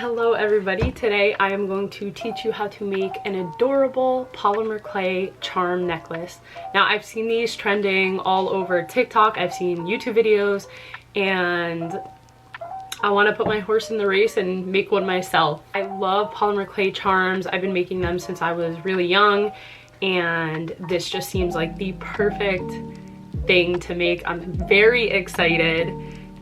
Hello everybody, today I am going to teach you how to make an adorable polymer clay charm necklace. Now I've seen these trending all over TikTok, I've seen YouTube videos, and I want to put my horse in the race and make one myself. I love polymer clay charms. I've been making them since I was really young, and this just seems like the perfect thing to make. I'm very excited,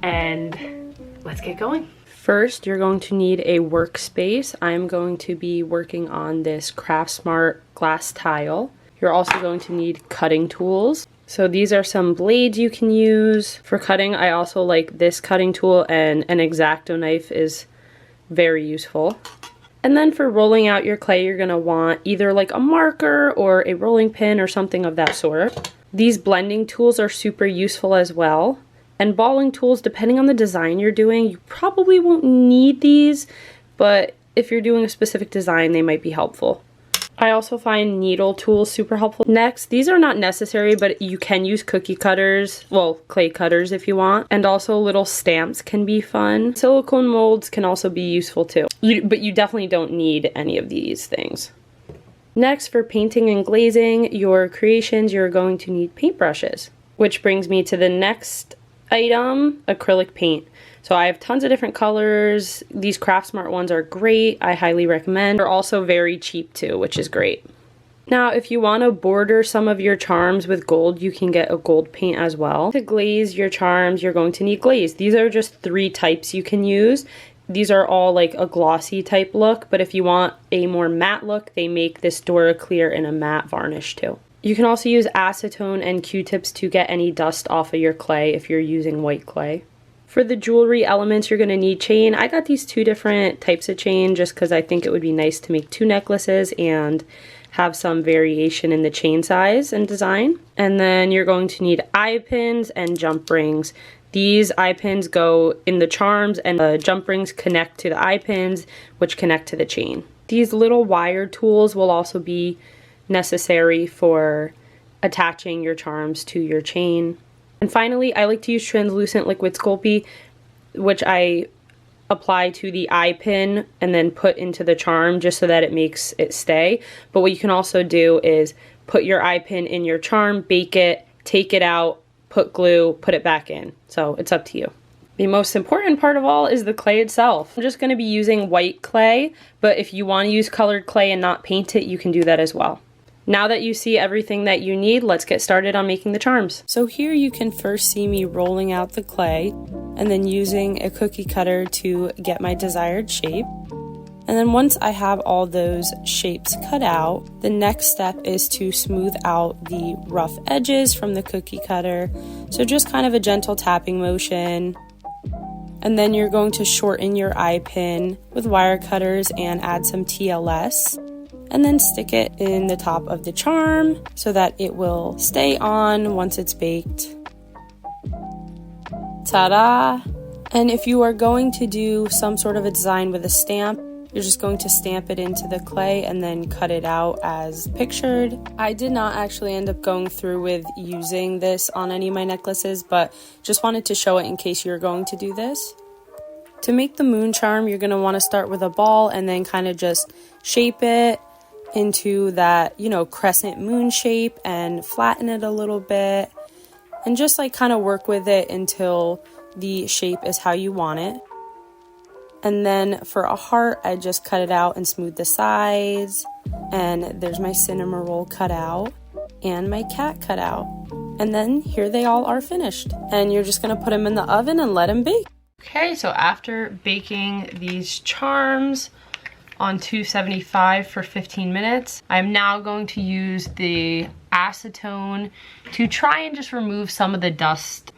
and let's get going. First, you're going to need a workspace. I'm going to be working on this Craftsmart glass tile. You're also going to need cutting tools. So these are some blades you can use for cutting. I also like this cutting tool, and an X-Acto knife is very useful. And then for rolling out your clay, you're gonna want either like a marker or a rolling pin or something of that sort. These blending tools are super useful as well. And balling tools, depending on the design you're doing, you probably won't need these, but if you're doing a specific design, they might be helpful. I also find needle tools super helpful. Next, these are not necessary, but you can use cookie cutters, well, clay cutters if you want, and also little stamps can be fun. Silicone molds can also be useful too, but you definitely don't need any of these things. Next, for painting and glazing your creations, you're going to need paintbrushes, which brings me to the next item, acrylic paint. So I have tons of different colors. These Craftsmart ones are great. I highly recommend. They're also very cheap too, which is great. Now, if you want to border some of your charms with gold, you can get a gold paint as well. To glaze your charms, you're going to need glaze. These are just 3 types you can use. These are all like a glossy type look, but if you want a more matte look, they make this Dora Clear in a matte varnish too. You can also use acetone and Q-tips to get any dust off of your clay if you're using white clay. For the jewelry elements, you're going to need chain. I got these 2 different types of chain just because I think it would be nice to make 2 necklaces and have some variation in the chain size and design. And then you're going to need eye pins and jump rings. These eye pins go in the charms, and the jump rings connect to the eye pins, which connect to the chain. These little wire tools will also be necessary for attaching your charms to your chain. And finally, I like to use translucent liquid Sculpey, which I apply to the eye pin and then put into the charm just so that it makes it stay. But what you can also do is put your eye pin in your charm, bake it, take it out, put glue, put it back in. So it's up to you. The most important part of all is the clay itself. I'm just going to be using white clay, but if you want to use colored clay and not paint it, you can do that as well. Now that you see everything that you need, let's get started on making the charms. So here you can first see me rolling out the clay and then using a cookie cutter to get my desired shape. And then once I have all those shapes cut out, the next step is to smooth out the rough edges from the cookie cutter. So just kind of a gentle tapping motion. And then you're going to shorten your eye pin with wire cutters and add some TLS. And then stick it in the top of the charm so that it will stay on once it's baked. Ta-da! And if you are going to do some sort of a design with a stamp, you're just going to stamp it into the clay and then cut it out as pictured. I did not actually end up going through with using this on any of my necklaces, but just wanted to show it in case you're going to do this. To make the moon charm, you're going to want to start with a ball and then kind of just shape it into that, crescent moon shape and flatten it a little bit and just like kind of work with it until the shape is how you want it. And then for a heart, I just cut it out and smooth the sides, and there's my cinnamon roll cut out and my cat cut out, and then here they all are finished, and you're just going to put them in the oven and let them bake. Okay, so after baking these charms on 275 for 15 minutes. I'm now going to use the acetone to try and just remove some of the dust.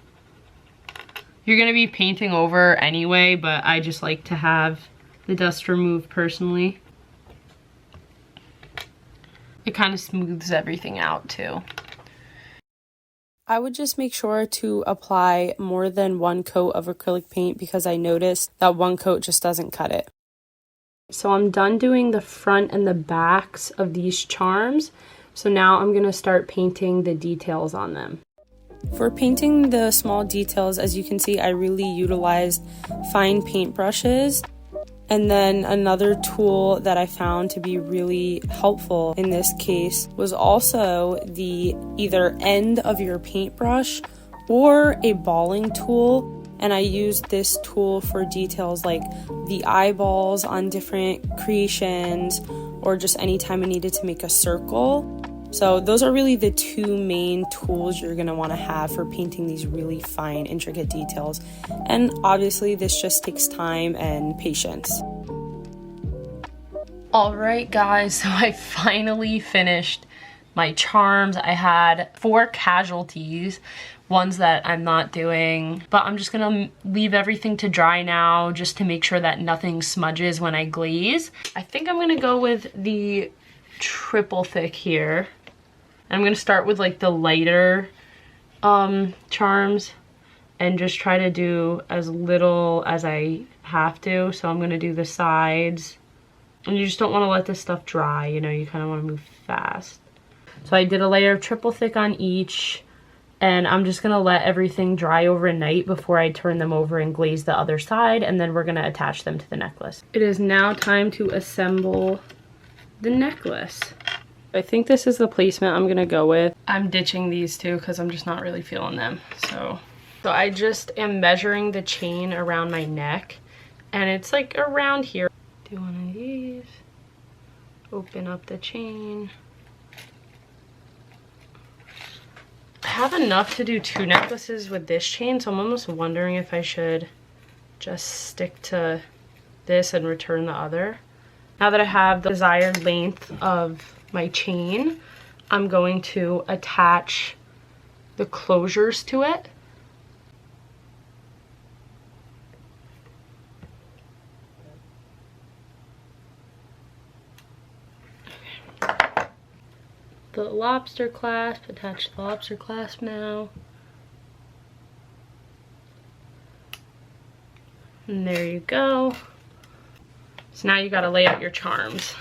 You're gonna be painting over anyway, but I just like to have the dust removed personally. It kind of smooths everything out too. I would just make sure to apply more than 1 coat of acrylic paint because I noticed that 1 coat just doesn't cut it. So I'm done doing the front and the backs of these charms. So now I'm going to start painting the details on them. For painting the small details, as you can see, I really utilized fine paint brushes. And then another tool that I found to be really helpful in this case was also the either end of your paintbrush or a balling tool. And I used this tool for details like the eyeballs on different creations or just anytime I needed to make a circle. So those are really the two main tools you're going to want to have for painting these really fine, intricate details. And obviously this just takes time and patience. All right, guys, so I finally finished my charms. I had 4 casualties, ones that I'm not doing, but I'm just gonna leave everything to dry now just to make sure that nothing smudges when I glaze. I think I'm gonna go with the triple thick here. I'm gonna start with like the lighter charms and just try to do as little as I have to. So I'm gonna do the sides, and you just don't want to let this stuff dry, you know, you kind of want to move fast. So I did a layer of triple thick on each, and I'm just gonna let everything dry overnight before I turn them over and glaze the other side, and then we're gonna attach them to the necklace. It is now time to assemble the necklace. I think this is the placement I'm gonna go with. I'm ditching these two because I'm just not really feeling them. So I just am measuring the chain around my neck, and it's like around here. Do one of these, open up the chain. I have enough to do 2 necklaces with this chain, so I'm almost wondering if I should just stick to this and return the other. Now that I have the desired length of my chain, I'm going to attach the closures to it. The lobster clasp, attach the lobster clasp now. And there you go. So now you gotta lay out your charms.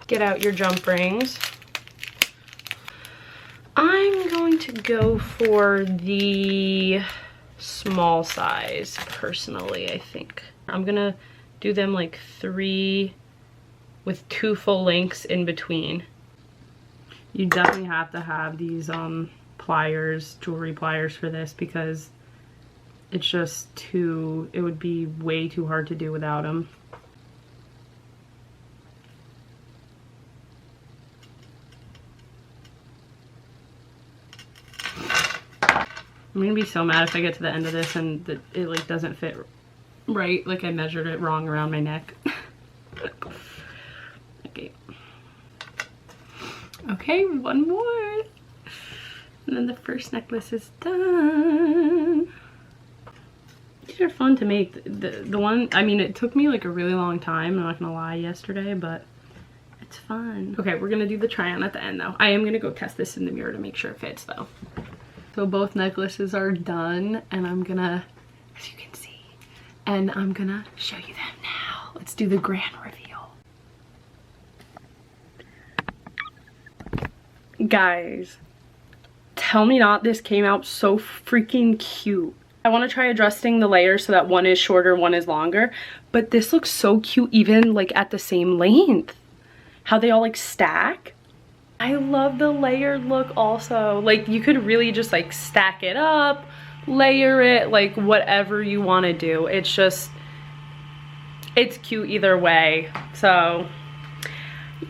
Get out your jump rings. I'm going to go for the small size, personally, I think. I'm gonna do them like 3 with 2 full lengths in between. You definitely have to have these pliers, jewelry pliers for this, because it's just too, it would be way too hard to do without them. I'm gonna be so mad if I get to the end of this and it like doesn't fit right, like I measured it wrong around my neck. Okay, one more. And then the first necklace is done. These are fun to make. The one, I mean, it took me like a really long time, I'm not gonna lie, yesterday, but it's fun. Okay, we're gonna do the try on at the end though. I am gonna go test this in the mirror to make sure it fits though. So both necklaces are done, and I'm gonna, as you can see, and I'm gonna show you them now. Let's do the grand reveal. Guys, tell me not, this came out so freaking cute. I want to try adjusting the layers so that one is shorter, one is longer, but this looks so cute even like at the same length. How they all like stack. I love the layered look also. Like you could really just like stack it up, layer it, like whatever you want to do. It's just, it's cute either way. So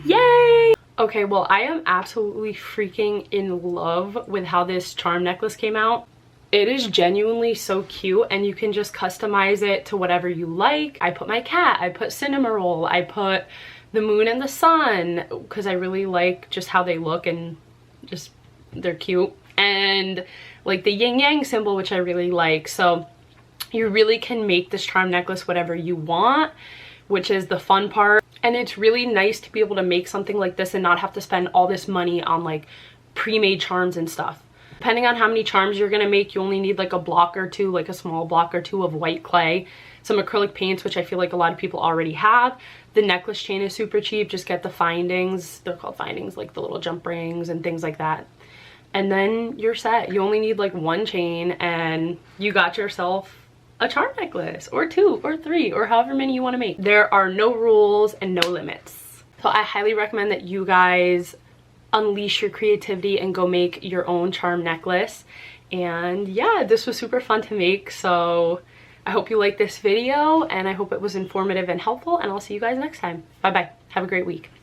yay! Okay, well I am absolutely freaking in love with how this charm necklace came out. It is genuinely so cute, and you can just customize it to whatever you like. I put my cat, I put Cinnamoroll, I put the moon and the sun, because I really like just how they look and just they're cute, and like the yin yang symbol, which I really like. So you really can make this charm necklace whatever you want, which is the fun part. And it's really nice to be able to make something like this and not have to spend all this money on like pre-made charms and stuff. Depending on how many charms you're gonna make, you only need like a block or two, like a small block or two of white clay, some acrylic paints, which I feel like a lot of people already have. The necklace chain is super cheap. Just get the findings. They're called findings, like the little jump rings and things like that. and then you're set. You only need like one chain and you got yourself a charm necklace, or 2 or 3 or however many you want to make. There are no rules and no limits. So I highly recommend that you guys unleash your creativity and go make your own charm necklace. And yeah, this was super fun to make, so I hope you liked this video and I hope it was informative and helpful, and I'll see you guys next time. Bye bye. Have a great week.